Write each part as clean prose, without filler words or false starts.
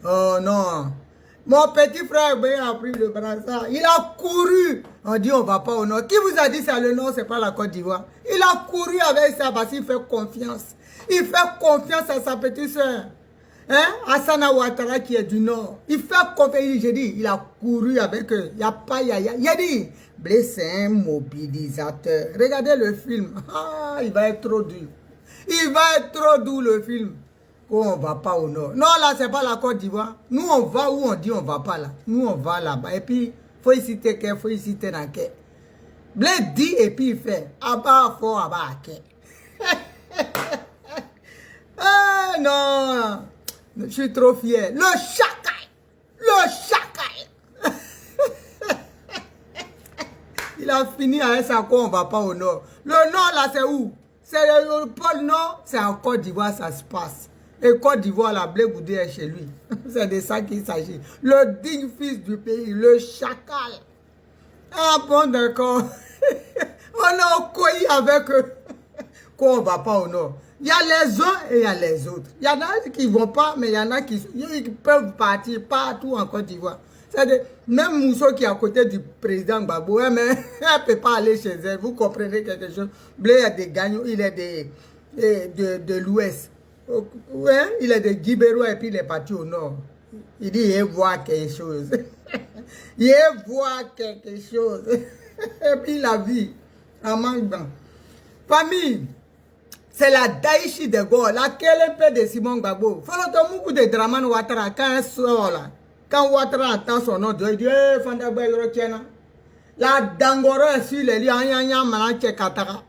Oh non. Mon petit frère a pris le brassard. Il a couru. On dit on va pas au nord. Qui vous a dit ça le nord, c'est pas la Côte d'Ivoire? Il a couru avec ça parce qu'il fait confiance. Il fait confiance à sa petite soeur. Hein? Hassana Ouattara qui est du nord. Il fait confiance. J'ai dit, il a couru avec eux. Il n'y a pas yaya. Il a dit, Blaise c'est un mobilisateur. Regardez le film. Ah, il va être trop dur. Il va être trop doux le film. Oh, on ne va pas au nord. Non, là, c'est pas la Côte d'Ivoire. Nous, on va où on dit on ne va pas là. Nous, on va là-bas. Et puis, il faut y citer qu'il faut y citer dans quai. Blaise dit et puis il fait. Abba, fort, abba, quai. Ah, non. Je suis trop fier. Le chacal. Le chacal. Il a fini avec ça quoi, on ne va pas au nord. Le nord, là, c'est où? C'est le pôle nord. C'est en Côte d'Ivoire, ça se passe. Et Côte d'Ivoire, la Blé Goudé est chez lui. C'est de ça qu'il s'agit. Le digne fils du pays, le chacal. Ah bon, d'accord. On est au coï avec eux. Quoi, on ne va pas au nord. Il y a les uns et il y a les autres. Il y en a qui ne vont pas, mais il y en a qui peuvent partir partout en Côte d'Ivoire. Même Mousso qui est à côté du président Gbagbo, mais elle ne peut pas aller chez elle. Vous comprenez quelque chose? Blé est des Gagnon, il est de l'Ouest. Ouais, il est de Guibero et puis il est parti au nord. Il dit, il voit quelque chose. Il voit quelque chose. Et puis la vie, en manque. Famille, c'est la Daïchi de Gaulle, laquelle peut de Simon Gbagbo. Faut le beaucoup de Dramane Ouattara quand elle sort là. Quand Ouattara entend son nom, il dit, eh, Fanda Boy, tiens. La Dangora sur les lieux, Katara.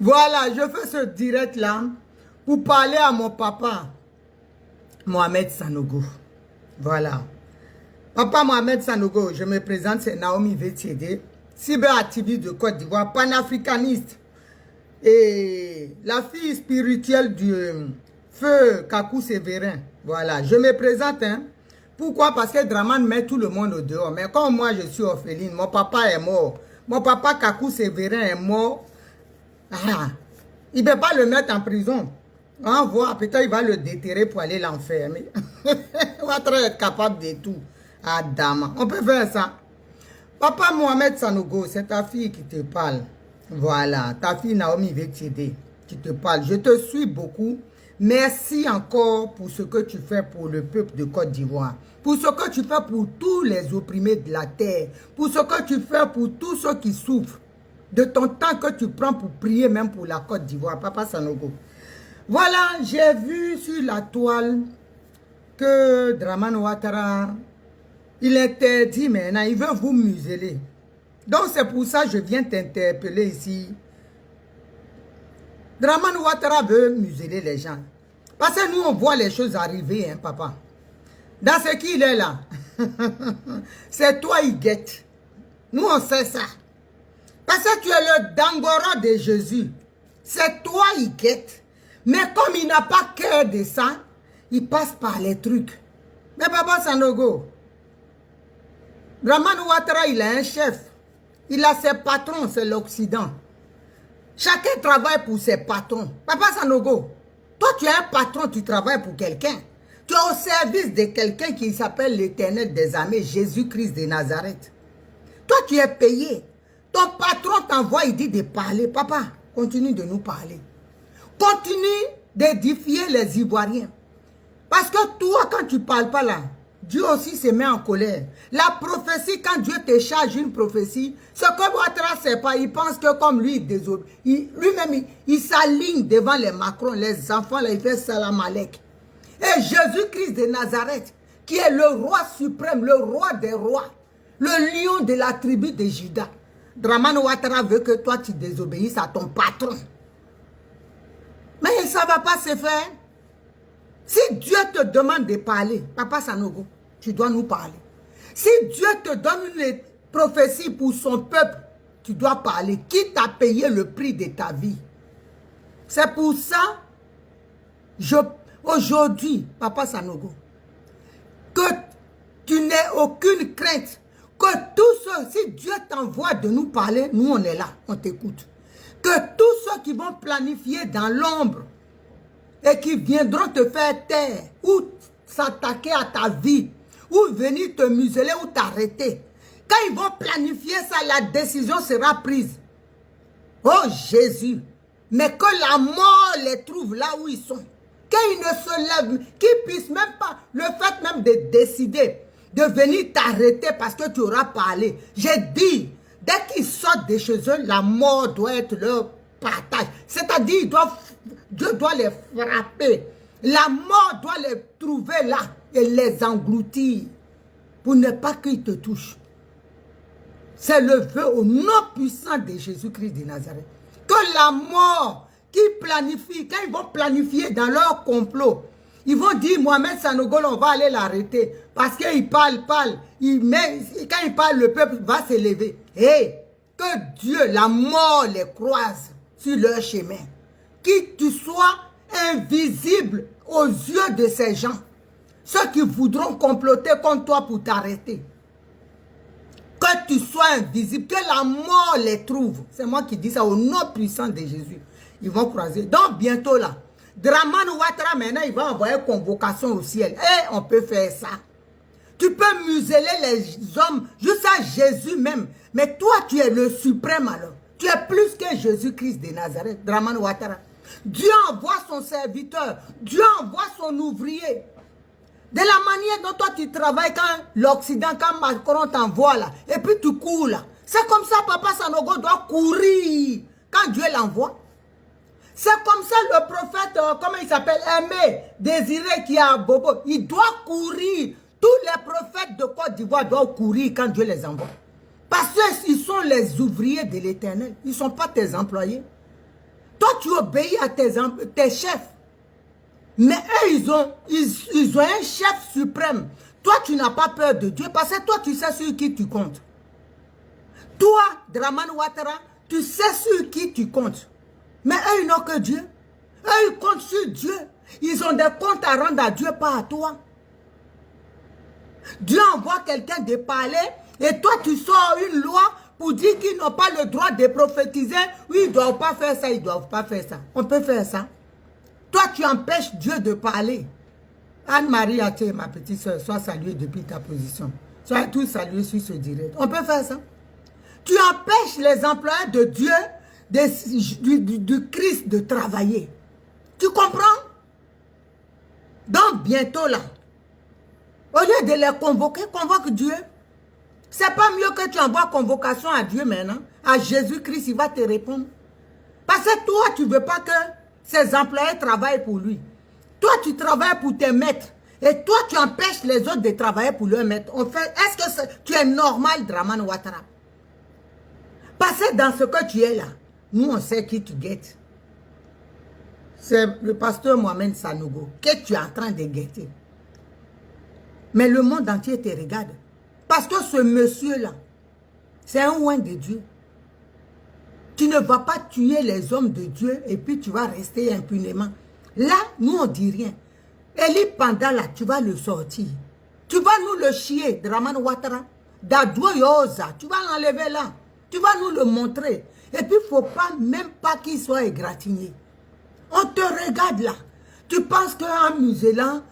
Voilà, je fais ce direct là pour parler à mon papa, Mohamed Sanogo. Voilà. Papa Mohamed Sanogo, je me présente, c'est Naomi Vétiédé, cyberactiviste de Côte d'Ivoire, panafricaniste. Et la fille spirituelle du feu Kakou Sévérin. Voilà, je me présente. Hein. Pourquoi? Parce que Dramane met tout le monde au dehors. Mais comme moi, je suis orpheline, mon papa est mort. Mon papa Kakou Sévérin est mort. Ah, il ne peut pas le mettre en prison. On voit, peut-être il va le déterrer pour aller l'enfermer. On va être capable de tout. Adam, on peut faire ça. Papa Mohamed Sanogo, c'est ta fille qui te parle. Voilà, ta fille Naomi Vétiédé qui te parle. Je te suis beaucoup. Merci encore pour ce que tu fais pour le peuple de Côte d'Ivoire. Pour ce que tu fais pour tous les opprimés de la terre. Pour ce que tu fais pour tous ceux qui souffrent. De ton temps que tu prends pour prier même pour la Côte d'Ivoire. Papa Sanogo. Voilà, j'ai vu sur la toile que Dramane Ouattara, il interdit maintenant, il veut vous museler. Donc c'est pour ça que je viens t'interpeller ici. Dramane Ouattara veut museler les gens. Parce que nous, on voit les choses arriver, hein, papa. Dans ce qu'il est là, c'est toi, il guette. Nous, on sait ça. Parce que tu es le Dangora de Jésus. C'est toi, il guette. Mais comme il n'a pas cœur de ça, il passe par les trucs. Mais papa Sanogo, Dramane Ouattara, il a un chef. Il a ses patrons, c'est l'Occident. Chacun travaille pour ses patrons. Papa Sanogo, toi tu es un patron, tu travailles pour quelqu'un. Tu es au service de quelqu'un qui s'appelle l'Éternel des armées, Jésus-Christ de Nazareth. Toi tu es payé. Ton patron t'envoie, il dit de parler. Papa, continue de nous parler. Continue d'édifier les Ivoiriens. Parce que toi, quand tu ne parles pas là, Dieu aussi se met en colère. La prophétie, quand Dieu te charge une prophétie, ce que Ouattara ne sait pas, il pense que comme lui, lui-même, il s'aligne devant les Macron, les enfants, là, il fait salam alek. Et Jésus-Christ de Nazareth, qui est le roi suprême, le roi des rois, le lion de la tribu de Juda. Dramane Ouattara veut que toi, tu désobéisses à ton patron. Mais ça ne va pas se faire. Si Dieu te demande de parler, Papa Sanogo, tu dois nous parler. Si Dieu te donne une prophétie pour son peuple, tu dois parler. Qui t'a payé le prix de ta vie? C'est pour ça, aujourd'hui, Papa Sanogo, que tu n'aies aucune crainte. Que tous ceux, si Dieu t'envoie de nous parler, nous on est là, on t'écoute. Que tous ceux qui vont planifier dans l'ombre, et qui viendront te faire taire ou s'attaquer à ta vie ou venir te museler ou t'arrêter. Quand ils vont planifier ça, la décision sera prise. Oh Jésus, mais que la mort les trouve là où ils sont. Qu'ils ne se lèvent, qu'ils puissent même pas, le fait même de décider de venir t'arrêter parce que tu auras parlé. J'ai dit, dès qu'ils sortent de chez eux, la mort doit être leur partage. C'est-à-dire, Dieu doit les frapper. La mort doit les trouver là et les engloutir pour ne pas qu'ils te touchent. C'est le vœu au nom puissant de Jésus-Christ de Nazareth. Que la mort qui planifie, quand ils vont planifier dans leur complot, ils vont dire Mohamed Sanogo, on va aller l'arrêter. Parce qu'il parle. Quand il parle, le peuple va s'élever. Et que Dieu, la mort, les croise sur leur chemin. Que tu sois invisible aux yeux de ces gens. Ceux qui voudront comploter contre toi pour t'arrêter. Que tu sois invisible, que la mort les trouve. C'est moi qui dis ça au nom puissant de Jésus. Ils vont croiser. Donc bientôt là, Dramane Ouattara maintenant, il va envoyer convocation au ciel. Et on peut faire ça. Tu peux museler les hommes jusqu'à Jésus même. Mais toi, tu es le suprême alors. Tu es plus que Jésus-Christ de Nazareth, Dramane Ouattara. Dieu envoie son serviteur. Dieu envoie son ouvrier. De la manière dont toi tu travailles quand l'Occident, quand Macron t'envoie là, et puis tu cours là. C'est comme ça, Papa Sanogo doit courir quand Dieu l'envoie. C'est comme ça le prophète, comment il s'appelle, Aimé, Désiré qui a Bobo, il doit courir. Tous les prophètes de Côte d'Ivoire doivent courir quand Dieu les envoie. Parce qu'ils sont les ouvriers de l'Éternel. Ils ne sont pas tes employés. Toi, tu obéis à tes chefs. Mais eux, ils ont un chef suprême. Toi, tu n'as pas peur de Dieu parce que toi, tu sais sur qui tu comptes. Toi, Dramane Ouattara, tu sais sur qui tu comptes. Mais eux, ils n'ont que Dieu. Eux, ils comptent sur Dieu. Ils ont des comptes à rendre à Dieu, pas à toi. Dieu envoie quelqu'un de parler et toi, tu sors une loi pour dire qu'ils n'ont pas le droit de prophétiser. Oui, ils ne doivent pas faire ça, ils ne doivent pas faire ça. On peut faire ça. Toi, tu empêches Dieu de parler. Anne-Marie Athé, ma petite soeur, sois saluée depuis ta position. Sois tous salués sur ce direct. On peut faire ça. Tu empêches les employés de Dieu, du Christ, de travailler. Tu comprends? Donc, bientôt là, au lieu de les convoquer, convoque Dieu. C'est pas mieux que tu envoies convocation à Dieu maintenant. À Jésus-Christ, il va te répondre. Parce que toi, tu ne veux pas que ses employés travaillent pour lui. Toi, tu travailles pour tes maîtres. Et toi, tu empêches les autres de travailler pour leur maître. Est-ce que tu es normal, Dramane Ouattara? Parce que dans ce que tu es là, nous, on sait qui tu guettes. C'est le pasteur Mohamed Sanogo que tu es en train de guetter. Mais le monde entier te regarde. Parce que ce monsieur-là, c'est un oint de Dieu. Tu ne vas pas tuer les hommes de Dieu et puis tu vas rester impunément. Là, nous, on ne dit rien. Eli Pandala, tu vas le sortir. Tu vas nous le chier, Dramane Ouattara. Dadou Yoza, tu vas l'enlever là. Tu vas nous le montrer. Et puis, il ne faut pas, même pas qu'il soit égratigné. On te regarde là. Tu penses qu'en muselant,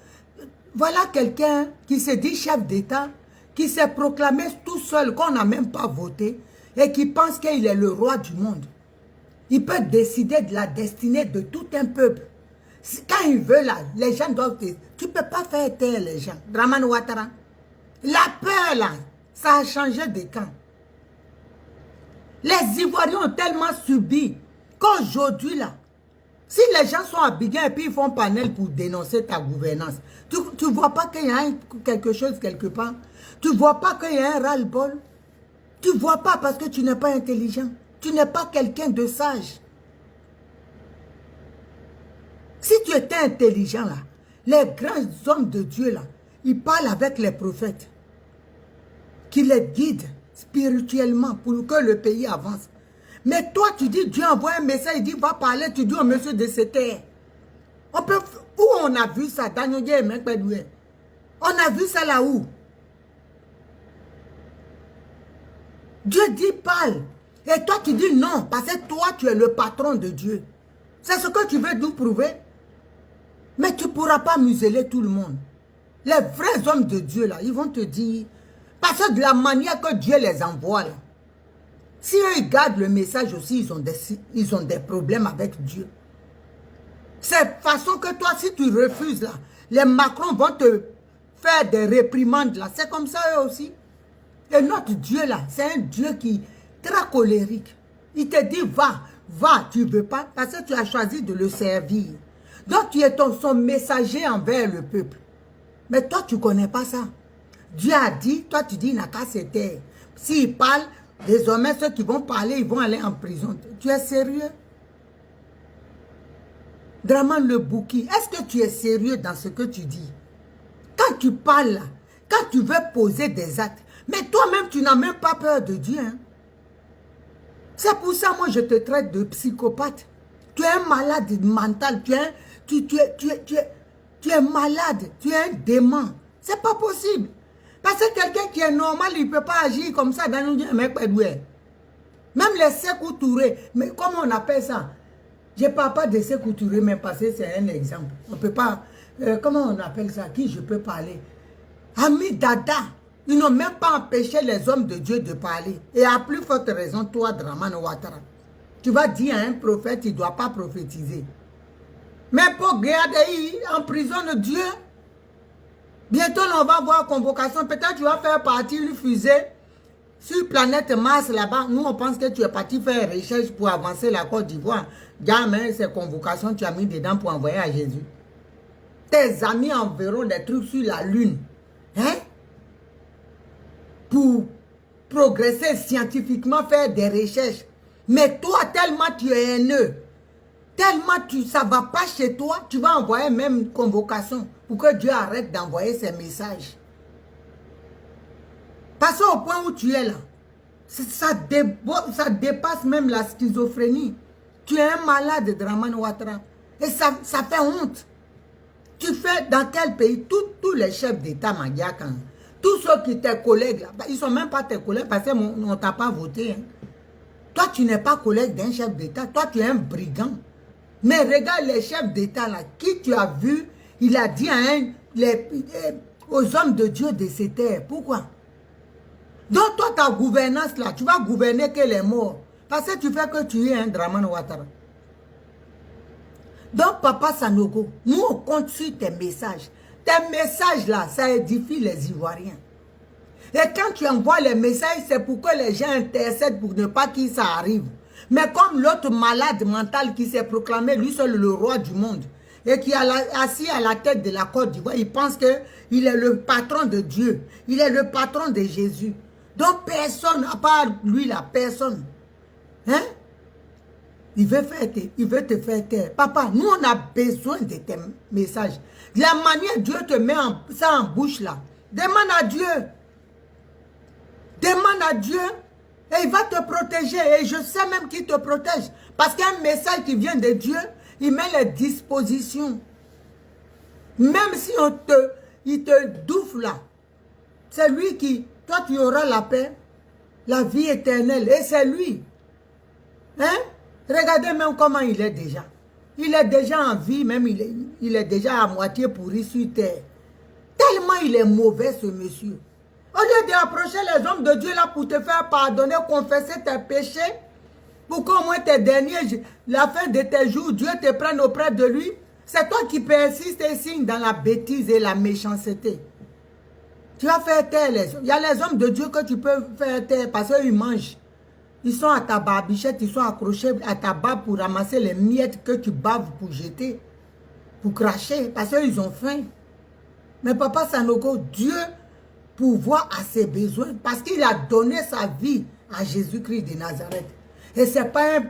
voilà quelqu'un qui se dit chef d'État, qui s'est proclamé tout seul, qu'on n'a même pas voté, et qui pense qu'il est le roi du monde. Il peut décider de la destinée de tout un peuple. Quand il veut là, les gens doivent... Tu ne peux pas faire taire les gens. Dramane Ouattara. La peur là, ça a changé de camp. Les Ivoiriens ont tellement subi qu'aujourd'hui là, si les gens sont habillés et puis ils font panel pour dénoncer ta gouvernance, tu ne vois pas qu'il y a quelque chose quelque part. Tu ne vois pas qu'il y a un ras-le-bol. Tu ne vois pas parce que tu n'es pas intelligent. Tu n'es pas quelqu'un de sage. Si tu étais intelligent là, les grands hommes de Dieu là, ils parlent avec les prophètes qui les guident spirituellement pour que le pays avance. Mais toi, tu dis, Dieu envoie un message, il dit, va parler, tu dis au monsieur de se taire. Où on a vu ça? On a vu ça là où? Dieu dit, parle. Et toi, tu dis non, parce que toi, tu es le patron de Dieu. C'est ce que tu veux nous prouver? Mais tu ne pourras pas museler tout le monde. Les vrais hommes de Dieu, là, ils vont te dire, parce que de la manière que Dieu les envoie, là, si eux, ils gardent le message aussi, ils ont des problèmes avec Dieu. C'est de façon que toi, si tu refuses, là, les Macron vont te faire des réprimandes, là. C'est comme ça, eux aussi. Et notre Dieu, là, c'est un Dieu qui est très colérique. Il te dit, va, tu ne veux pas, parce que tu as choisi de le servir. Donc, tu es son messager envers le peuple. Mais toi, tu ne connais pas ça. Dieu a dit, toi, tu dis, il n'a qu'à se taire. S'il parle, désormais, ceux qui vont parler, ils vont aller en prison. Tu es sérieux? Draman le Bouki, est-ce que tu es sérieux dans ce que tu dis? Quand tu parles là, quand tu veux poser des actes, mais toi-même, tu n'as même pas peur de Dieu. Hein? C'est pour ça, moi, je te traite de psychopathe. Tu es un malade mental, tu es malade, tu es un démon. C'est pas possible. Parce que quelqu'un qui est normal, il ne peut pas agir comme ça dans une mec. Même les Sékou Touré, mais comment on appelle ça? Je ne parle pas de Sékou Touré, mais parce que c'est un exemple. On ne peut pas... comment on appelle ça? Qui je peux parler? Ami Dada. Ils n'ont même pas empêché les hommes de Dieu de parler. Et à plus forte raison, toi, Dramane Ouattara. Tu vas dire à un prophète, il ne doit pas prophétiser. Mais pour regarder, emprisonne Dieu. Bientôt, on va voir convocation. Peut-être tu vas faire partir une fusée sur planète Mars là-bas. Nous, on pense que tu es parti faire recherche pour avancer la Côte d'Ivoire. Jamais ces convocations, tu as mis dedans pour envoyer à Jésus. Tes amis enverront des trucs sur la lune. Hein? Pour progresser scientifiquement, faire des recherches. Mais toi, tellement tu es haineux, tellement ça ne va pas chez toi, tu vas envoyer même une convocation pour que Dieu arrête d'envoyer ces messages. Parce qu'au point où tu es là, ça dépasse même la schizophrénie. Tu es un malade, Dramane Ouattara. Et ça fait honte. Tu fais dans quel pays? Tous les chefs d'État, Madiakan, tous ceux qui tes collègues, là, ils ne sont même pas tes collègues parce qu'on ne t'a pas voté. Hein. Toi, tu n'es pas collègue d'un chef d'État. Toi, tu es un brigand. Mais regarde les chefs d'État là, qui tu as vu, il a dit aux hommes de Dieu de ces terres. Pourquoi? Donc toi, ta gouvernance là, tu vas gouverner que les morts. Parce que tu fais que tu es un Dramane Ouattara. Donc Papa Sanogo, nous on compte sur tes messages. Tes messages là, ça édifie les Ivoiriens. Et quand tu envoies les messages, c'est pour que les gens intercèdent pour ne pas que ça arrive. Mais comme l'autre malade mental qui s'est proclamé, lui seul le roi du monde, et qui est assis à la tête de la Côte d'Ivoire, il pense qu'il est le patron de Dieu, il est le patron de Jésus. Donc personne, à part lui, la personne, hein? Il veut te faire taire. Papa, nous on a besoin de tes messages. De la manière Dieu te met ça en bouche là, demande à Dieu. Demande à Dieu et il va te protéger. Et je sais même qu'il te protège. Parce qu'un message qui vient de Dieu, il met les dispositions. Même si il te douffe là, c'est lui qui, toi tu auras la paix, la vie éternelle. Et c'est lui. Hein? Regardez même comment il est déjà. Il est déjà en vie, même il est déjà à moitié pourri sur terre. Tellement il est mauvais ce monsieur. Au lieu d'approcher les hommes de Dieu là pour te faire pardonner, confesser tes péchés, pour qu'au moins tes derniers, la fin de tes jours, Dieu te prenne auprès de lui, c'est toi qui persistes et signes dans la bêtise et la méchanceté. Tu vas faire taire les hommes. Il y a les hommes de Dieu que tu peux faire taire parce qu'ils mangent. Ils sont à ta barbichette, ils sont accrochés à ta barbe pour ramasser les miettes que tu baves pour jeter, pour cracher, parce qu'ils ont faim. Mais Papa Sanogo, Dieu pourvoit à ses besoins parce qu'il a donné sa vie à Jésus-Christ de Nazareth. Et ce n'est pas un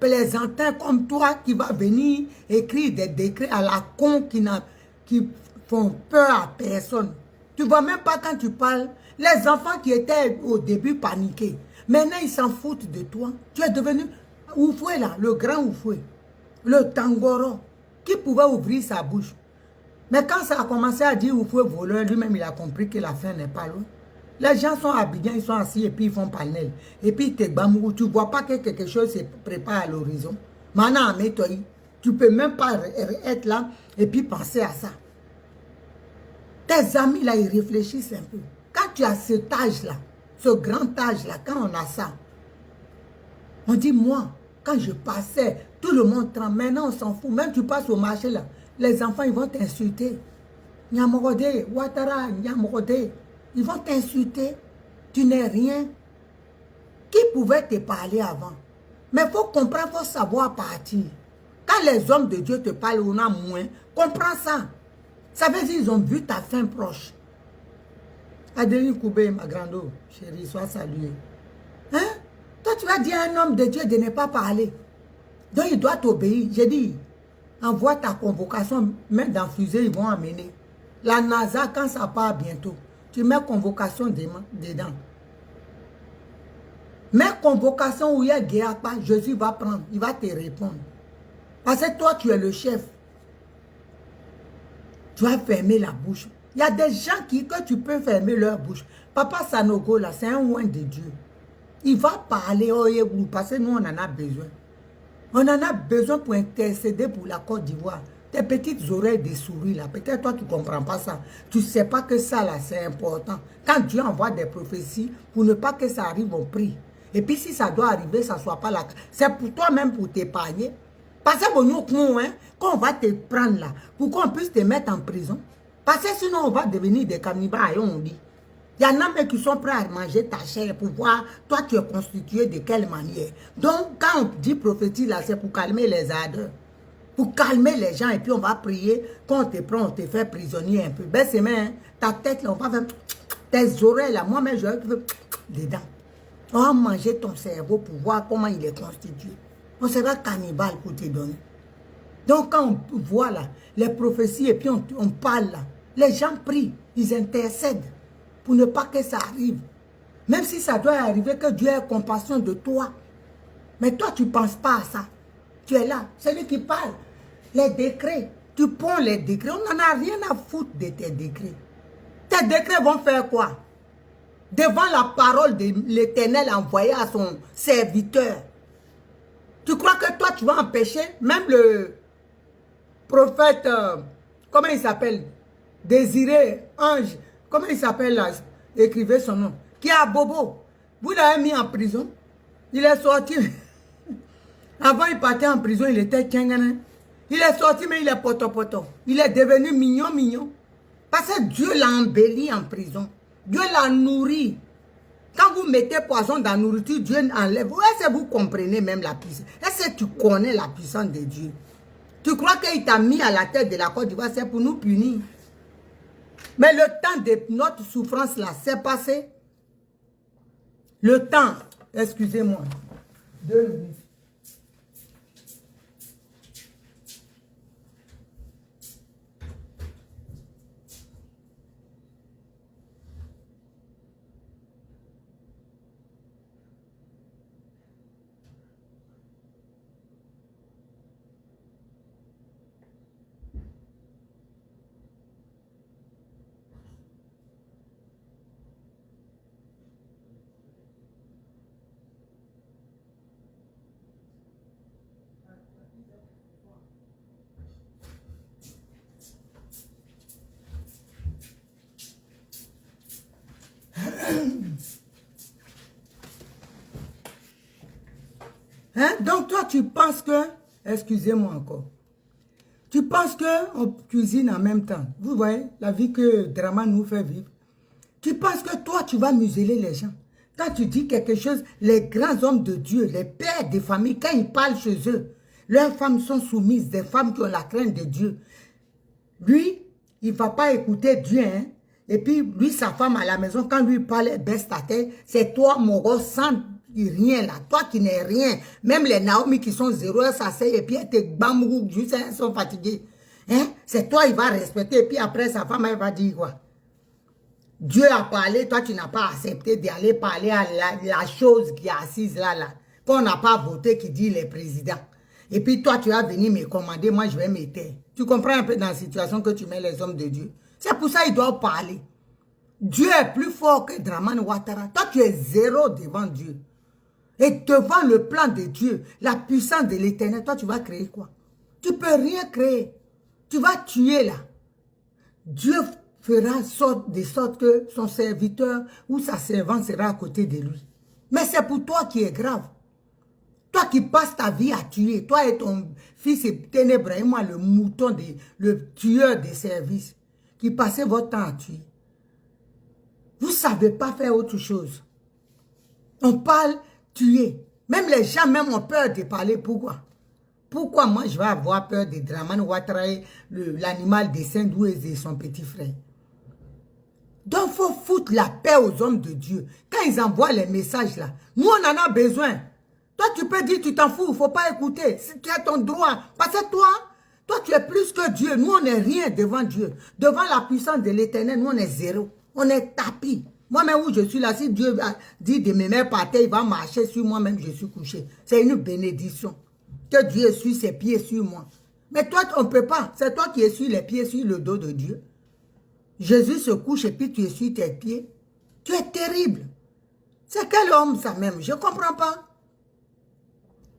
plaisantin comme toi qui va venir écrire des décrets à la con qui font peur à personne. Tu ne vois même pas quand tu parles, les enfants qui étaient au début paniqués, maintenant ils s'en foutent de toi. Tu es devenu Oufoué là, le grand Oufoué, le Tangoro, qui pouvait ouvrir sa bouche. Mais quand ça a commencé à dire Oufoué voleur, lui-même il a compris que la fin n'est pas loin. Les gens sont à Abidjan, ils sont assis et puis ils font panel. Et puis tu ne vois pas que quelque chose se prépare à l'horizon. Maintenant, mets-toi. Tu ne peux même pas être là et puis penser à ça. Tes amis là, ils réfléchissent un peu. Quand tu as cet âge-là, ce grand âge-là, quand on a ça, on dit, moi, quand je passais, tout le monde tremble. Maintenant, on s'en fout. Même tu passes au marché là, les enfants, ils vont t'insulter. Nyamorode, Ouattara, Nyamorode. Ils vont t'insulter. Tu n'es rien. Qui pouvait te parler avant? Mais il faut comprendre, il faut savoir partir. Quand les hommes de Dieu te parlent, on a moins. Comprends ça. Ça veut dire qu'ils ont vu ta fin proche. Adeline Koubé, ma grande chérie, sois saluée. Hein? Toi, tu vas dire à un homme de Dieu de ne pas parler. Donc, il doit t'obéir. J'ai dit, envoie ta convocation, même dans fusée, ils vont amener. La NASA, quand ça part bientôt, tu mets convocation dedans. Mets convocation où il y a guerre, Jésus va prendre, il va te répondre. Parce que toi, tu es le chef. Tu vas fermer la bouche. Il y a des gens que tu peux fermer leur bouche. Papa Sanogo, là, c'est un oint de Dieu. Il va parler, parce que nous, on en a besoin. On en a besoin pour intercéder pour la Côte d'Ivoire. Tes petites oreilles de souris, là, peut-être toi, tu ne comprends pas ça. Tu ne sais pas que ça, là, c'est important. Quand Dieu envoie des prophéties, pour ne pas que ça arrive, on prie. Et puis, si ça doit arriver, ça ne soit pas là. C'est pour toi-même, pour t'épargner. Parce que bon, hein, quand on va te prendre là, pour qu'on puisse te mettre en prison. Parce que sinon, on va devenir des cannibales, on dit. Il y en a même qui sont prêts à manger ta chair pour voir, toi, tu es constitué de quelle manière. Donc, quand on dit prophétie là, c'est pour calmer les ardeurs. Pour calmer les gens, et puis on va prier. Quand on te prend, on te fait prisonnier un peu. Ben, c'est même, ta tête là, on va faire tes oreilles là. Moi-même, je vais faire dedans. On va manger ton cerveau pour voir comment il est constitué. On sera cannibale pour te donner. Donc, quand on voit là, les prophéties et puis on parle là, les gens prient, ils intercèdent pour ne pas que ça arrive. Même si ça doit arriver, que Dieu ait compassion de toi. Mais toi, tu ne penses pas à ça. Tu es là, c'est lui qui parle. Les décrets, tu prends les décrets. On n'en a rien à foutre de tes décrets. Tes décrets vont faire quoi? Devant la parole de l'Éternel envoyée à son serviteur. Tu crois que toi, tu vas empêcher même le prophète, comment il s'appelle? Désiré, Ange, comment il s'appelle là? Écrivez son nom. Qui a Bobo. Vous l'avez mis en prison. Il est sorti. Avant, il partait en prison, il était Tchengana. Il est sorti, mais il est poto-poto. Il est devenu mignon. Parce que Dieu l'a embelli en prison. Dieu l'a nourri. Quand vous mettez poison dans la nourriture, Dieu enlève. Est-ce que vous comprenez même la puissance? Est-ce que tu connais la puissance de Dieu? Tu crois qu'il t'a mis à la tête de la Côte d'Ivoire, c'est pour nous punir. Mais le temps de notre souffrance là, c'est passé. Le temps, excusez-moi. 2 minutes. Hein? Donc toi, tu penses que, excusez-moi encore, tu penses qu'on cuisine en même temps. Vous voyez la vie que Drama nous fait vivre. Tu penses que toi, tu vas museler les gens. Quand tu dis quelque chose, les grands hommes de Dieu, les pères des familles, quand ils parlent chez eux, leurs femmes sont soumises, des femmes qui ont la crainte de Dieu. Lui, il ne va pas écouter Dieu, hein? Et puis, lui, sa femme à la maison, quand lui parle, elle baisse ta tête. C'est toi, mon gars, sans rien là. Toi qui n'es rien. Même les Naomi qui sont zéro, elles s'asseyent et puis elles te bambou, juste elles sont fatiguées. Hein? C'est toi, il va respecter. Et puis après, sa femme, elle va dire quoi? Dieu a parlé, toi, tu n'as pas accepté d'aller parler à la chose qui est assise là, qu'on n'a pas voté, qui dit les présidents. Et puis toi, tu vas venir me commander, moi, je vais me taire. Tu comprends un peu dans la situation que tu mets les hommes de Dieu. C'est pour ça qu'ils doivent parler. Dieu est plus fort que Dramane Ouattara. Toi, tu es zéro devant Dieu. Et devant le plan de Dieu, la puissance de l'Éternel, toi, tu vas créer quoi? Tu ne peux rien créer. Tu vas tuer là. Dieu fera de sorte que son serviteur ou sa servante sera à côté de lui. Mais c'est pour toi qui est grave. Toi qui passes ta vie à tuer, toi et ton fils ténébreux, et moi le mouton, le tueur des services, qui passez votre temps à tuer. Vous ne savez pas faire autre chose. On parle tuer. Même les gens même ont peur de parler. Pourquoi? Pourquoi moi je vais avoir peur de Dramane Ouattara, l'animal des Saint-Doué et son petit frère? Donc il faut foutre la paix aux hommes de Dieu. Quand ils envoient les messages là, nous on en a besoin. Toi tu peux dire tu t'en fous, il ne faut pas écouter. Tu as ton droit. Parce que toi tu es plus que Dieu. Nous on n'est rien devant Dieu. Devant la puissance de l'Éternel, nous on est zéro. On est tapis. Moi-même où je suis là, si Dieu a dit de me mettre par terre, il va marcher sur moi-même, je suis couché. C'est une bénédiction. Que Dieu essuie ses pieds sur moi. Mais toi, on ne peut pas. C'est toi qui essuies les pieds sur le dos de Dieu. Jésus se couche et puis tu essuies tes pieds. Tu es terrible. C'est quel homme ça même? Je ne comprends pas.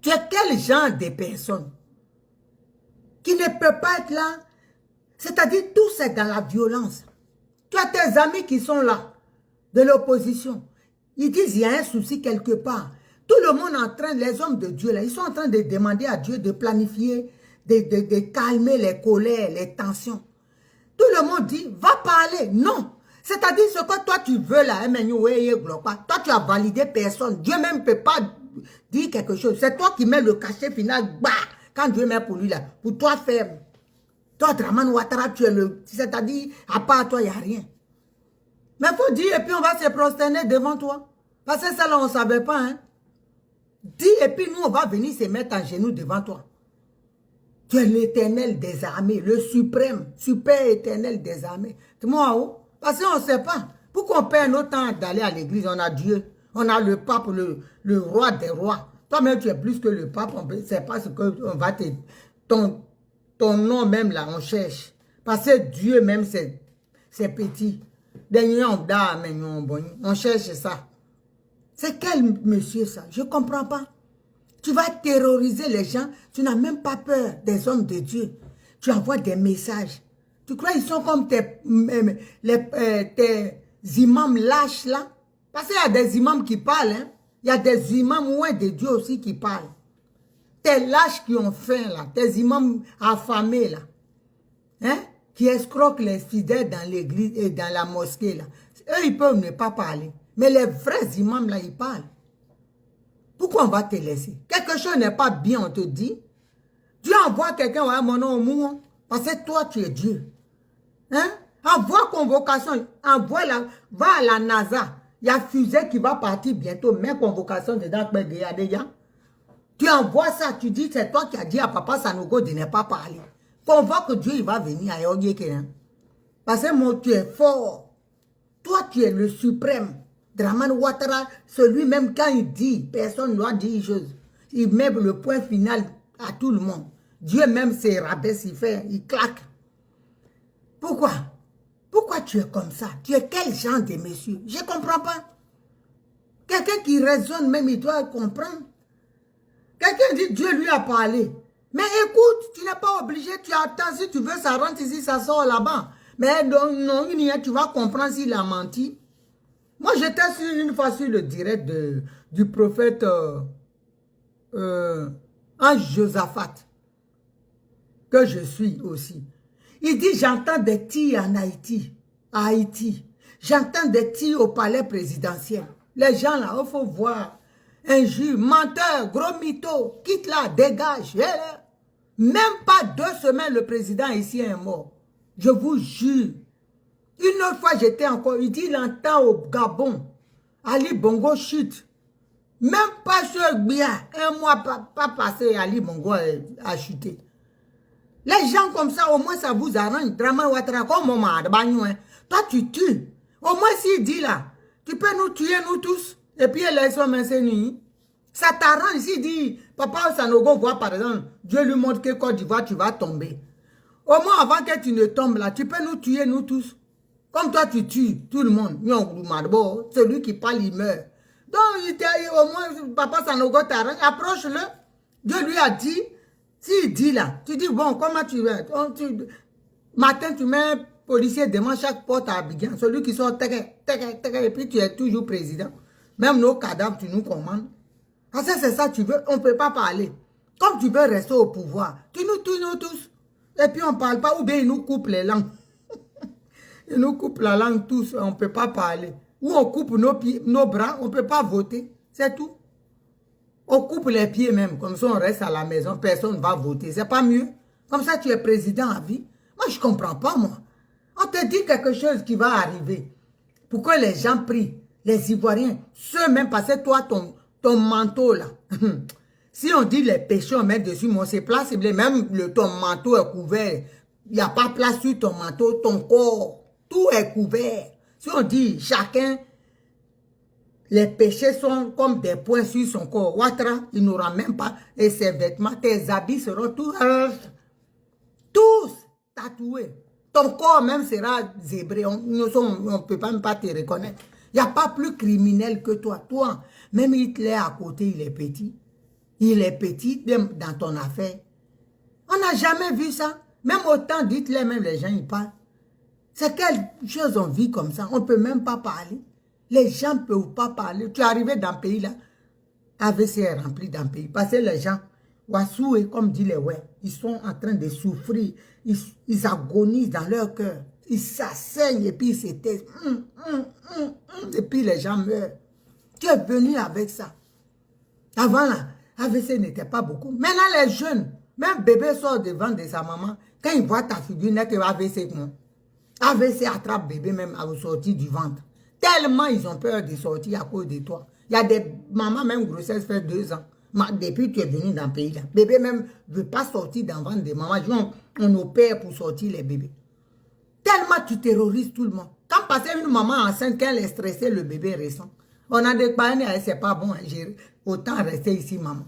Tu es quel genre de personne qui ne peut pas être là? C'est-à-dire tout c'est dans la violence. Tu as tes amis qui sont là, de l'opposition. Ils disent il y a un souci quelque part. Tout le monde est en train, les hommes de Dieu, là, ils sont en train de demander à Dieu de planifier, de calmer les colères, les tensions. Tout le monde dit, va parler. Non. C'est-à-dire ce que toi tu veux là, toi tu as validé personne. Dieu même ne peut pas dire quelque chose. C'est toi qui mets le cachet final, bah, quand Dieu met pour lui là, pour toi faire. Toi, Dramane Ouattara, tu es le... C'est-à-dire, à part toi, il n'y a rien. Mais il faut dire, et puis on va se prosterner devant toi. Parce que ça là, on ne savait pas, hein. Dis, et puis nous, on va venir se mettre en genoux devant toi. Tu es l'Éternel des armées, le suprême, super éternel des armées. Moi, oh, parce qu'on ne sait pas. Pourquoi on perd notre temps d'aller à l'église? On a Dieu, on a le pape, le roi des rois. Toi-même, tu es plus que le pape. On ne sait pas ce qu'on va te... Ton nom même là, on cherche. Parce que Dieu même, c'est petit. On cherche ça. C'est quel monsieur ça? Je ne comprends pas. Tu vas terroriser les gens. Tu n'as même pas peur des hommes de Dieu. Tu envoies des messages. Tu crois qu'ils sont comme tes imams lâches là? Parce qu'il y a des imams qui parlent. Hein? Il y a des imams loin de Dieu aussi qui parlent. Tes lâches qui ont faim là. Tes imams affamés là. Hein? Qui escroquent les fidèles dans l'église et dans la mosquée là. Eux, ils peuvent ne pas parler. Mais les vrais imams là, ils parlent. Pourquoi on va te laisser? Quelque chose n'est pas bien, on te dit. Dieu envoie quelqu'un, ouais, mon nom au monde. Parce que toi, tu es Dieu. Hein? Envoie convocation. Envoie la, va à la NASA. Il y a fusée qui va partir bientôt. Mets convocation dedans. Tu envoies ça. Tu dis, c'est toi qui as dit à Papa Sanogo de ne pas parler. Convoque Dieu, il va venir à Yogi-Kenan. Parce que moi, tu es fort. Toi, tu es le suprême. Dramane Ouattara, celui-même, quand il dit, personne ne doit dire chose. Il met le point final à tout le monde. Dieu même se rabaisse, il claque. Pourquoi? Pourquoi tu es comme ça? Tu es quel genre de monsieur? Je ne comprends pas. Quelqu'un qui raisonne même, il doit comprendre. Quelqu'un dit, Dieu lui a parlé. Mais écoute, tu n'es pas obligé, tu attends, si tu veux, ça rentre ici, ça sort là-bas. Mais non, tu vas comprendre s'il a menti. Moi, j'étais une fois sur le direct du prophète Ange Josaphat, que je suis aussi. Il dit, j'entends des tirs en Haïti, à Haïti. J'entends des tirs au palais présidentiel. Les gens là, il faut voir. Injure, menteur, gros mytho, quitte là, dégage. Même pas 2 semaines, le président ici est mort. Je vous jure. Une autre fois, j'étais encore, il dit, il entend au Gabon, Ali Bongo chute. Même pas sur Gbia, un mois pas passé, Ali Bongo a chuté. Les gens comme ça, au moins, ça vous arrange. Dramane Ouattara, comme mon mari, toi, tu tues. Au moins, s'il dit là, tu peux nous tuer, nous tous. Et puis, les hommes enseignent. Ça t'arrange. S'il dit, Papa Sanogo voit par exemple, Dieu lui montre que Côte d'Ivoire, tu vas tomber. Au moins, avant que tu ne tombes là, tu peux nous tuer, nous tous. Comme toi, tu tues tout le monde. Celui qui parle, il meurt. Donc, au moins, Papa Sanogo t'arrange. Approche-le. Dieu lui a dit, S'il dit là, tu dis, bon, comment tu veux? Matin, tu mets un policier devant chaque porte à Abidjan, celui qui sort, et puis tu es toujours président. Même nos cadavres, tu nous commandes. Parce que c'est ça, tu veux, on ne peut pas parler. Comme tu veux rester au pouvoir, tu nous tous. Et puis on ne parle pas, ou bien ils nous coupent les langues. Ils nous coupent la langue tous, on ne peut pas parler. Ou on coupe nos bras, on ne peut pas voter. C'est tout. On coupe les pieds même, comme ça on reste à la maison, personne ne va voter. C'est pas mieux. Comme ça tu es président à vie. Moi je ne comprends pas moi. On te dit quelque chose qui va arriver. Pourquoi les gens prient, les Ivoiriens, ceux même, parce que toi ton manteau là, si on dit les péchés, on met dessus, mais on se place, même ton manteau est couvert. Il n'y a pas place sur ton manteau, ton corps, tout est couvert. Si on dit chacun, les péchés sont comme des points sur son corps. Ouattara, il n'aura même pas, et ses vêtements, tes habits seront tous tatoués. Ton corps même sera zébré, on ne peut même pas te reconnaître. Il n'y a pas plus criminel que toi. Toi, même Hitler à côté, il est petit. Il est petit dans ton affaire. On n'a jamais vu ça. Même autant d'Hitler, même les gens y parlent. C'est quelle chose on vit comme ça. On ne peut même pas parler. Les gens ne peuvent pas parler. Tu es arrivé dans le pays là, AVC est rempli dans le pays. Parce que les gens, Wassou, comme dit les ouais, ils sont en train de souffrir. Ils agonisent dans leur cœur. Ils s'asseignent et puis ils se taisent. Et puis les gens meurent. Tu es venu avec ça. Avant là, AVC n'était pas beaucoup. Maintenant les jeunes, même bébé sort devant de sa maman, quand il voit ta figure net, AVC comment? AVC attrape bébé même à sortir du ventre. Tellement ils ont peur de sortir à cause de toi. Il y a des mamans, même grossesse fait 2 ans. Depuis que tu es venu dans le pays là, bébé même ne veut pas sortir dans le ventre de maman. On opère pour sortir les bébés. Tellement tu terrorises tout le monde. Quand passer une maman enceinte, quand elle est stressée, le bébé ressent. On a des parents, c'est pas bon, autant rester ici, maman.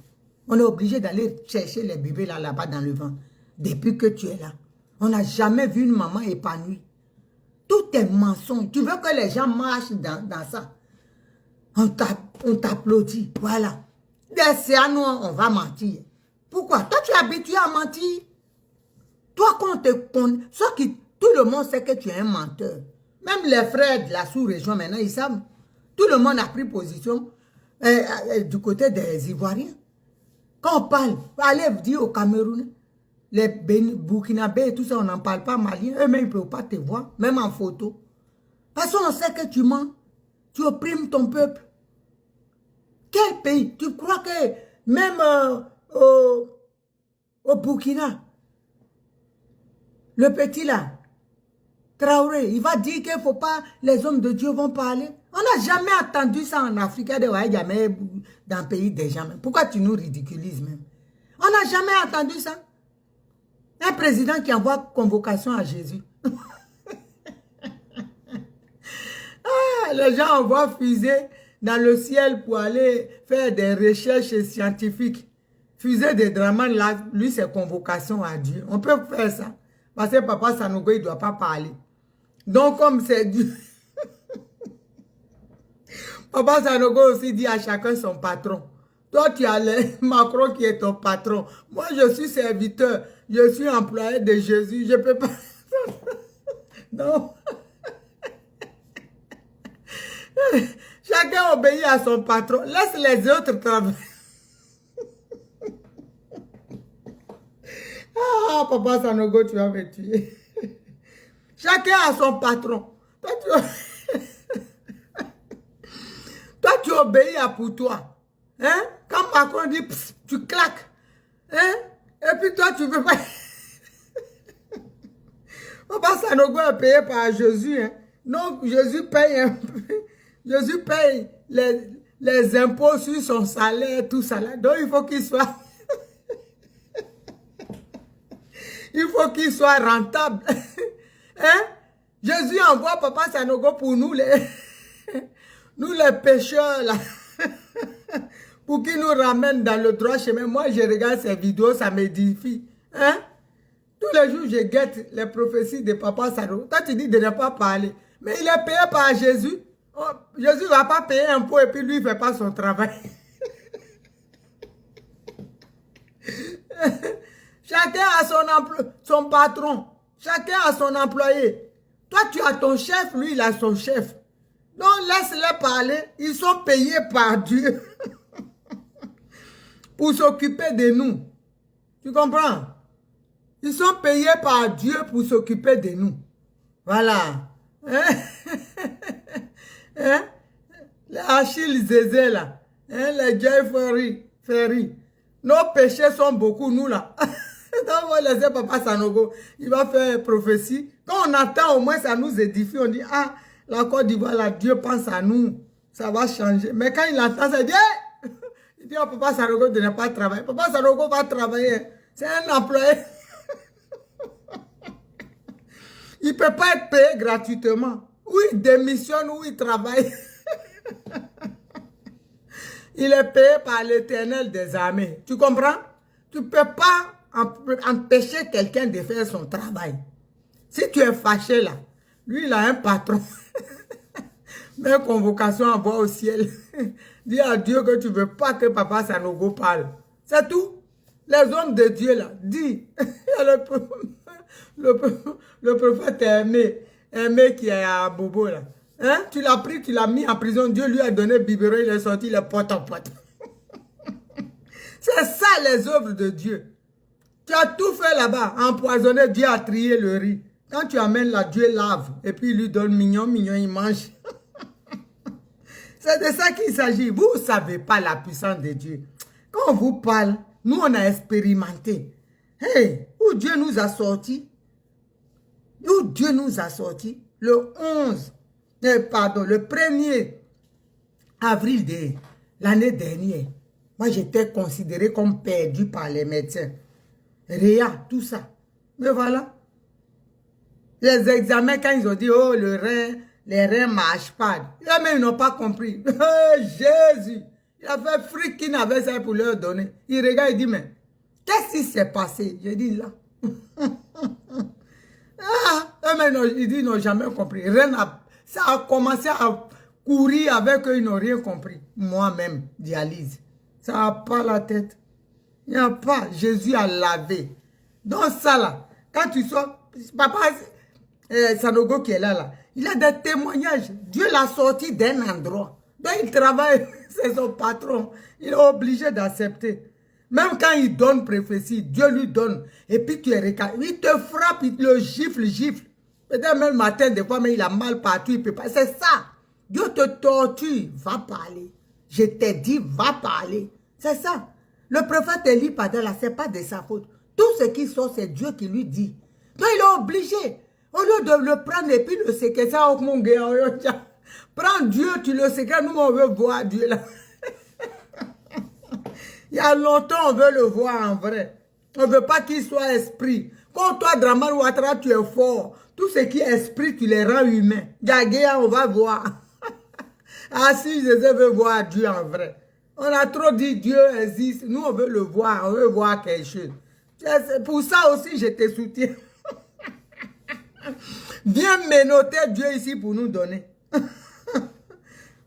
On est obligé d'aller chercher les bébés là-bas dans le ventre. Depuis que tu es là, on n'a jamais vu une maman épanouie. Tout est mensonge. Tu veux que les gens marchent dans ça. On t'applaudit. Voilà. C'est à nous, on va mentir. Pourquoi? Toi, tu es habitué à mentir. Toi, quand on te connaît, tout le monde sait que tu es un menteur. Même les frères de la sous-région, maintenant, ils savent. Tout le monde a pris position du côté des Ivoiriens. Quand on parle, allez dire au Cameroun, les Burkinabés et tout ça, on n'en parle pas malien. Eux-mêmes, ils ne peuvent pas te voir, même en photo. Parce qu'on sait que tu mens. Tu opprimes ton peuple. Quel pays? Tu crois que même au Burkina, le petit là, Traoré, il va dire qu'il ne faut pas, les hommes de Dieu vont parler. On n'a jamais entendu ça en Afrique, jamais dans le pays des gens. Pourquoi tu nous ridiculises même? On n'a jamais entendu ça. Un président qui envoie convocation à Jésus. Les gens envoient fusée dans le ciel pour aller faire des recherches scientifiques. Fusée de Draman, là, lui, c'est convocation à Dieu. On peut faire ça. Parce que Papa Sanogo, il ne doit pas parler. Donc, comme c'est Dieu. Papa Sanogo aussi dit à chacun son patron. Toi, tu as Macron qui est ton patron. Moi, je suis serviteur. Je suis employé de Jésus. Je ne peux pas... Non. Chacun obéit à son patron. Laisse les autres travailler. Ah, Papa Sanogo, tu vas me tuer. Chacun a son patron. Toi, tu obéis à pour toi. Hein? Quand Macron dit, pss, tu claques. Hein? Et puis toi, tu veux pas... Papa Sanogo est payé par Jésus. Hein? Donc, Jésus paye un peu. Jésus paye les impôts sur son salaire, tout ça là. Donc, il faut qu'il soit... il faut qu'il soit rentable. Hein? Jésus envoie Papa Sanogo pour nous les pécheurs là. Pour qu'il nous ramène dans le droit chemin. Moi, je regarde ces vidéos, ça m'édifie. Hein? Tous les jours, je guette les prophéties de Papa Sanogo. Toi, tu dis de ne pas parler. Mais il est payé par Jésus. Oh, Jésus ne va pas payer un pot et puis lui, il ne fait pas son travail. Chacun a son patron. Chacun a son employé. Toi, tu as ton chef, lui, il a son chef. Donc, laisse-les parler. Ils sont payés par Dieu pour s'occuper de nous. Tu comprends? Ils sont payés par Dieu pour s'occuper de nous. Voilà. Hein? Hein? Les Achille Zézé, là. Hein? Les Jay Ferry. Nos péchés sont beaucoup, nous, là. Donc, on va laisser Papa Sanogo. Il va faire prophétie. Quand on attend, au moins, ça nous édifie. On dit, ah, la Côte d'Ivoire, là, Dieu pense à nous. Ça va changer. Mais quand il entend, ça dit, hey! Il dit, oh, Papa Sanogo de ne pas travailler. Papa Sanogo va travailler. C'est un employé. Il ne peut pas être payé gratuitement. Ou il démissionne, ou il travaille. Il est payé par l'Éternel des armées. Tu comprends? Tu ne peux pas empêcher quelqu'un de faire son travail. Si tu es fâché là, lui il a un patron. Même convocation envoie au ciel. Dis à Dieu que tu ne veux pas que Papa Sanogo parle. C'est tout. Les hommes de Dieu là, dis. Le prophète Aimé qui est à Bobo là. Hein? Tu l'as pris, tu l'as mis en prison. Dieu lui a donné biberon, il est sorti, il est pote en pote. C'est ça les œuvres de Dieu. Tu as tout fait là-bas, empoisonné, Dieu a trié le riz. Quand tu amènes là, Dieu lave. Et puis il lui donne mignon, il mange. C'est de ça qu'il s'agit. Vous ne savez pas la puissance de Dieu. Quand on vous parle, nous on a expérimenté. Hey, où Dieu nous a sortis. Où Dieu nous a sortis. Le 1er avril de l'année dernière. Moi j'étais considéré comme perdu par les médecins. Réa, tout ça. Mais voilà. Les examens, quand ils ont dit, oh, les reins ne marchent pas. Ils n'ont pas compris. Jésus. Il a fait fric qu'il n'avait ça pour leur donner. Il regarde, il dit, mais qu'est-ce qui s'est passé? Je dis là. Il dit, ils n'ont jamais compris. Ça a commencé à courir avec eux, ils n'ont rien compris. Moi-même, dialyse. Ça n'a pas la tête. Il n'y a pas. Jésus a lavé. Donc ça là, quand tu sors, Papa Sanogo qui est là, il a des témoignages. Dieu l'a sorti d'un endroit. Donc il travaille, c'est son patron. Il est obligé d'accepter. Même quand il donne prophétie, Dieu lui donne. Et puis tu es récalé. Il te frappe, il le gifle. Peut-être même le matin, des fois, mais il a mal partout, il peut pas. C'est ça. Dieu te torture, va parler. Je t'ai dit, va parler. C'est ça. Le prophète Élie, là, ce n'est pas de sa faute. Tout ce qui sort, c'est Dieu qui lui dit. Donc il est obligé. Au lieu de le prendre et puis le séquestrer, prends Dieu, tu le séquestres. Nous, on veut voir Dieu là. Il y a longtemps, on veut le voir en vrai. On ne veut pas qu'il soit esprit. Quand toi, Draman Ouattara, tu es fort. Tout ce qui est esprit, tu les rends humains. Gagéa, on va voir. Ah si, je veux voir Dieu en vrai. On a trop dit Dieu existe. Nous, on veut le voir. On veut voir quelque chose. Pour ça aussi, je te soutiens. Viens ménoter Dieu ici pour nous donner.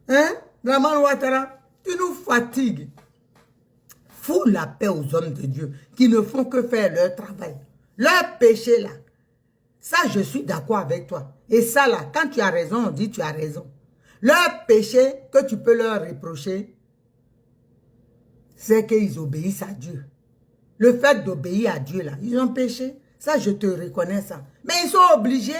Hein? Draman Ouattara, tu nous fatigues. Fous la paix aux hommes de Dieu qui ne font que faire leur travail. Leur péché là. Ça, je suis d'accord avec toi. Et ça là, quand tu as raison, on dit tu as raison. Leur péché que tu peux leur reprocher, c'est qu'ils obéissent à Dieu. Le fait d'obéir à Dieu là, ils ont péché. Ça, je te reconnais ça. Mais ils sont obligés.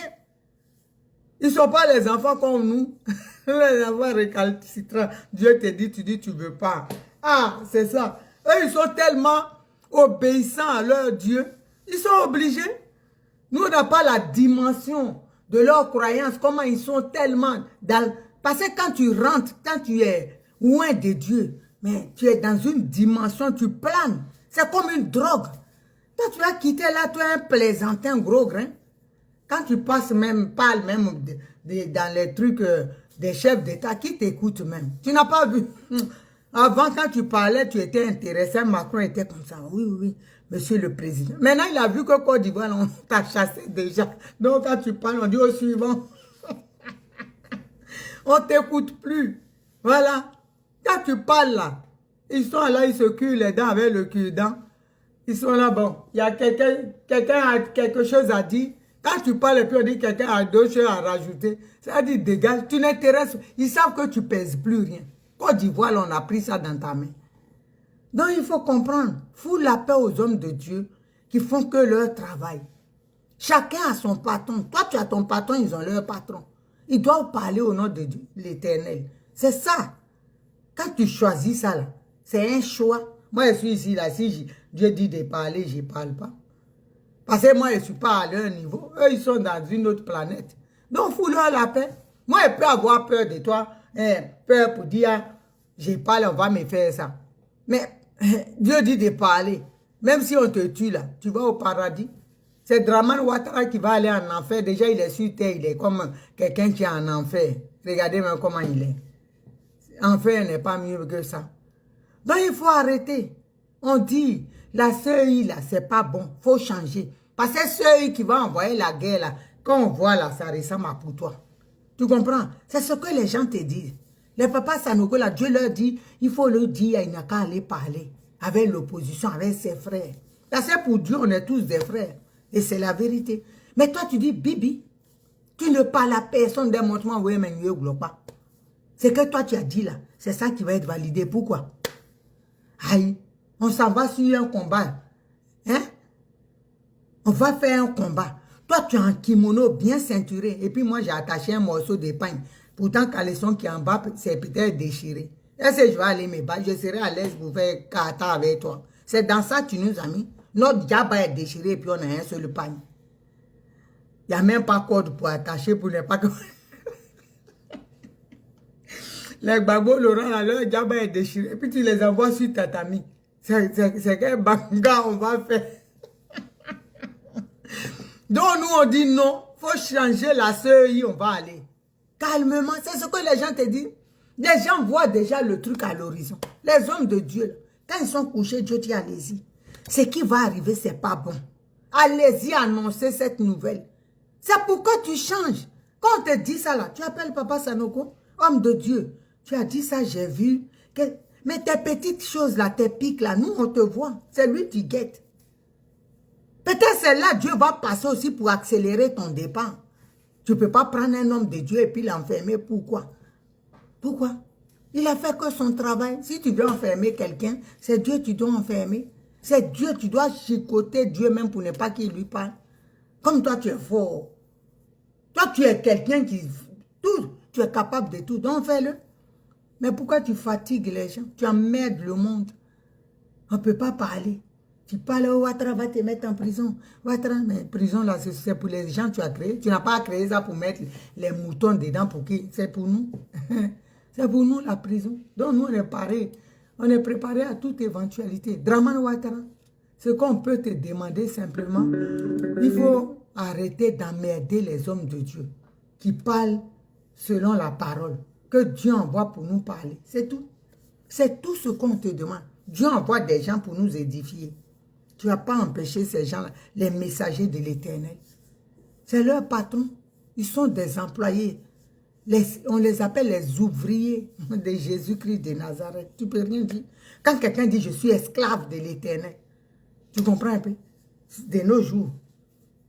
Ils ne sont pas les enfants comme nous. Les enfants récalcitrants. Dieu te dit, tu dis, tu ne veux pas. Ah, c'est ça. Eux, ils sont tellement obéissants à leur Dieu. Ils sont obligés. Nous, on n'a pas la dimension de leur croyance. Comment ils sont tellement... Parce que quand tu rentres, quand tu es loin de Dieu, mais tu es dans une dimension, tu planes. C'est comme une drogue. Toi, tu vas quitter là, tu es un plaisantin gros grain. Quand tu passes même, parles même dans les trucs des chefs d'État, qui t'écoutent même. Tu n'as pas vu. Avant, quand tu parlais, tu étais intéressé. Macron était comme ça. Oui, oui, monsieur le président. Maintenant, il a vu que Côte d'Ivoire, on t'a chassé déjà. Donc, quand tu parles, on dit au suivant. On ne t'écoute plus. Voilà. Quand tu parles là, ils sont là, ils se cueillent les dents avec le cure-dent. Ils sont là, bon. Il y a quelqu'un a quelque chose à dire. Quand tu parles et puis on dit quelqu'un a d'autres choses à rajouter, ça dit dégage, tu n'intéresses. Ils savent que tu pèses plus rien. Côte d'Ivoire, on a pris ça dans ta main. Donc il faut comprendre. Fous la paix aux hommes de Dieu qui font que leur travail. Chacun a son patron. Toi, tu as ton patron, ils ont leur patron. Ils doivent parler au nom de l'Éternel. C'est ça. Quand tu choisis ça, là, c'est un choix. Moi, je suis ici, là. Si Dieu dit de parler, je ne parle pas. Parce que moi, je ne suis pas à leur niveau. Eux, ils sont dans une autre planète. Donc, fous-leur la paix. Moi, je peux avoir peur de toi. Peur pour dire, je parle, on va me faire ça. Mais Dieu dit de parler. Même si on te tue, là, tu vas au paradis. C'est Dramane Ouattara qui va aller en enfer. Déjà, il est sur terre. Il est comme quelqu'un qui est en enfer. Regardez même comment il est. Enfer n'est pas mieux que ça. Donc, il faut arrêter. On dit, la CEI, là, c'est pas bon. Il faut changer. Parce que CEI qui va envoyer la guerre, là, quand on voit, là, ça ressemble à pour toi. Tu comprends? C'est ce que les gens te disent. Les papas Sanogo, là, Dieu leur dit, il faut le dire, il n'y a qu'à aller parler avec l'opposition, avec ses frères. Là, c'est pour Dieu, on est tous des frères. Et c'est la vérité. Mais toi, tu dis, Bibi, tu ne parles à personne d'un montement, oui, mais mieux, pas. C'est que toi, tu as dit là, c'est ça qui va être validé. Pourquoi? Aïe, on s'en va sur un combat. Hein? On va faire un combat. Toi, tu as un kimono bien ceinturé. Et puis moi, j'ai attaché un morceau d'épagne. Pourtant, caleçon qui est en bas, c'est peut-être déchiré. Est-ce que je vais aller me battre? Je serai à l'aise pour faire kata avec toi. C'est dans ça que tu nous as mis. Notre diable est déchiré et puis on a un seul pagne. Il n'y a même pas de corde pour attacher pour ne pas que... Les babos, Laurent, leur diable est déchiré. Et puis tu les envoies sur tatami. C'est quel banga on va faire. Donc nous on dit non. Il faut changer la CEI, on va aller. Calmement, c'est ce que les gens te disent. Les gens voient déjà le truc à l'horizon. Les hommes de Dieu, quand ils sont couchés, Dieu dit allez-y. Ce qui va arriver, c'est pas bon. Allez-y annoncer cette nouvelle. C'est pourquoi tu changes. Quand on te dit ça là, tu appelles Papa Sanogo, homme de Dieu. Tu as dit ça, j'ai vu. Mais tes petites choses là, tes pics là, nous on te voit. C'est lui qui guette. Peut-être c'est là Dieu va passer aussi pour accélérer ton départ. Tu ne peux pas prendre un homme de Dieu et puis l'enfermer. Pourquoi? Pourquoi? Il a fait que son travail. Si tu veux enfermer quelqu'un, c'est Dieu que tu dois enfermer. C'est Dieu, tu dois chicoter Dieu même pour ne pas qu'il lui parle. Comme toi, tu es fort. Toi, tu es quelqu'un qui... Tout, tu es capable de tout. Donc, fais-le. Mais pourquoi tu fatigues les gens? Tu emmerdes le monde. On ne peut pas parler. Tu parles, Ouattara va te mettre en prison. Ouattara, mais prison, là, c'est pour les gens que tu as créé. Tu n'as pas créé ça pour mettre les moutons dedans pour qui? C'est pour nous. C'est pour nous, la prison. Donc, nous, on est parés. On est préparé à toute éventualité. Dramane Ouattara, ce qu'on peut te demander simplement, il faut arrêter d'emmerder les hommes de Dieu qui parlent selon la parole que Dieu envoie pour nous parler. C'est tout. C'est tout ce qu'on te demande. Dieu envoie des gens pour nous édifier. Tu ne vas pas empêcher ces gens-là, les messagers de l'Éternel. C'est leur patron. Ils sont des employés. On les appelle les ouvriers de Jésus-Christ de Nazareth. Tu ne peux rien dire. Quand quelqu'un dit « je suis esclave de l'Éternel », tu comprends un peu? De nos jours,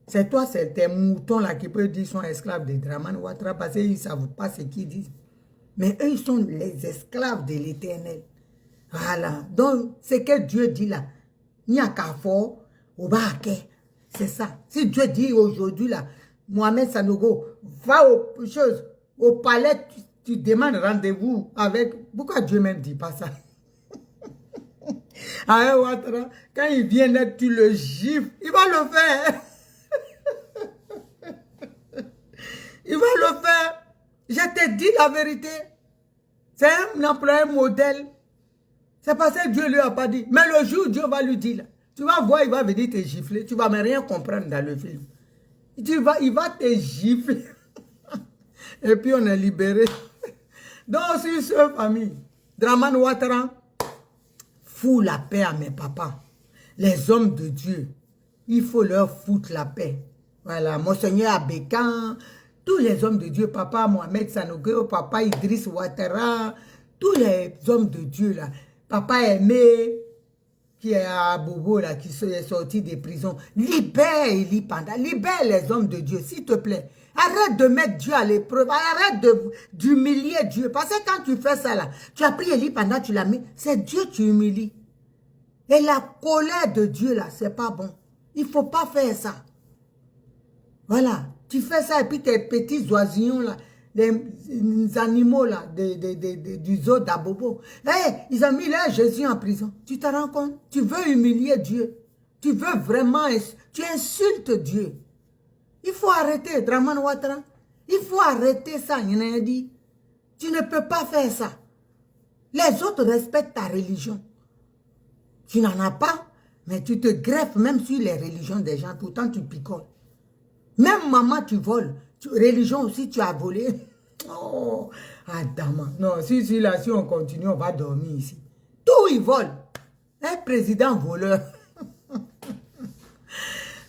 c'est toi, c'est tes moutons là qui peuvent dire qu'ils sont esclaves de Dramane Ouattara parce qu'ils ne savent pas ce qu'ils disent. Mais eux, ils sont les esclaves de l'Éternel. Voilà. Donc, ce que Dieu dit là, il n'y a qu'à faire au baquet. C'est ça. Si Dieu dit aujourd'hui là, Mohamed Sanogo, va au palais, tu demandes rendez-vous avec... Pourquoi Dieu même ne dit pas ça? Ah, Ouattara, quand il vient là, tu le gifles, il va le faire. Il va le faire. Je te dis la vérité. C'est un employé modèle. C'est parce que Dieu ne lui a pas dit. Mais le jour où Dieu va lui dire, là, tu vas voir, il va venir te gifler. Tu ne vas même rien comprendre dans le film. Il va te gifler. Et puis on est libéré. Donc, sur ce, famille, Dramane Ouattara, fous la paix à mes papas. Les hommes de Dieu, il faut leur foutre la paix. Voilà, Monseigneur Abékan, tous les hommes de Dieu, papa Mohamed Sanogo, papa Idriss Ouattara, tous les hommes de Dieu là, papa Aimé, qui est à Bobo, là, qui est sorti des prisons. Libère Eli Panda, libère les hommes de Dieu, s'il te plaît. Arrête de mettre Dieu à l'épreuve, arrête d'humilier Dieu. Parce que quand tu fais ça, là, tu as pris Eli Panda, tu l'as mis, c'est Dieu que tu humilies. Et la colère de Dieu, là, c'est pas bon. Il ne faut pas faire ça. Voilà, tu fais ça et puis tes petits oisillons, là, les animaux, là, du zoo d'Abobo. Hey, ils ont mis là Jésus en prison. Tu te rends compte? Tu veux humilier Dieu. Tu veux vraiment, tu insultes Dieu. Il faut arrêter, Draman Ouattara. Il faut arrêter ça, il en a dit. Tu ne peux pas faire ça. Les autres respectent ta religion. Tu n'en as pas, mais tu te greffes même sur les religions des gens. Pourtant, tu picoles. Même maman, tu voles. Religion aussi, tu as volé. Oh, Adama. Non, si on continue, on va dormir ici. Tout, ils volent. Un président voleur.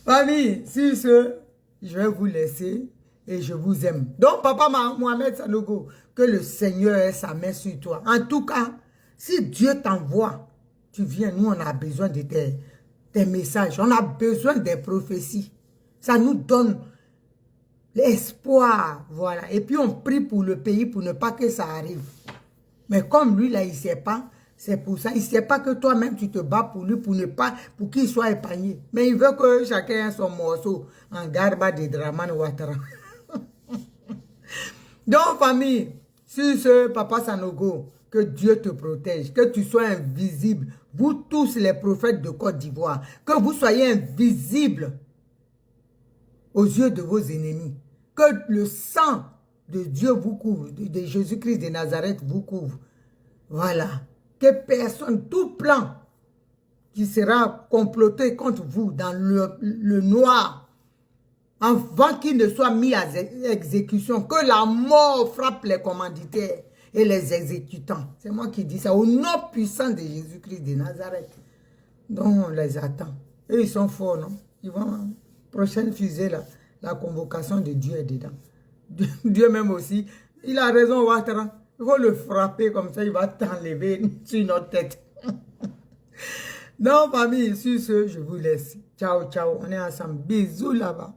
Famille, sur ce, je vais vous laisser et je vous aime. Donc, Papa Mohamed Sanogo, que le Seigneur ait sa main sur toi. En tout cas, si Dieu t'envoie, tu viens, nous, on a besoin de tes messages. On a besoin des prophéties. Ça nous donne l'espoir, voilà. Et puis, on prie pour le pays pour ne pas que ça arrive. Mais comme lui, là, il ne sait pas, c'est pour ça. Il ne sait pas que toi-même, tu te bats pour lui, pour qu'il soit épargné. Mais il veut que chacun ait son morceau en garba de Draman Ouattara. Donc, famille, sur ce, Papa Sanogo, que Dieu te protège, que tu sois invisible. Vous tous, les prophètes de Côte d'Ivoire, que vous soyez invisibles aux yeux de vos ennemis. Que le sang de Dieu vous couvre, de Jésus-Christ de Nazareth vous couvre. Voilà. Que personne, tout plan qui sera comploté contre vous dans le noir, avant qu'il ne soit mis à exécution, que la mort frappe les commanditaires et les exécutants. C'est moi qui dis ça, au nom puissant de Jésus-Christ de Nazareth. Donc on les attend. Et ils sont forts, non? Ils vont, prochaine fusée, là, la convocation de Dieu est dedans. Dieu même aussi, il a raison, Ouattara. Il faut le frapper comme ça, il va t'enlever sur notre tête. Donc, famille, sur ce, je vous laisse. Ciao, ciao. On est ensemble. Bisous là-bas.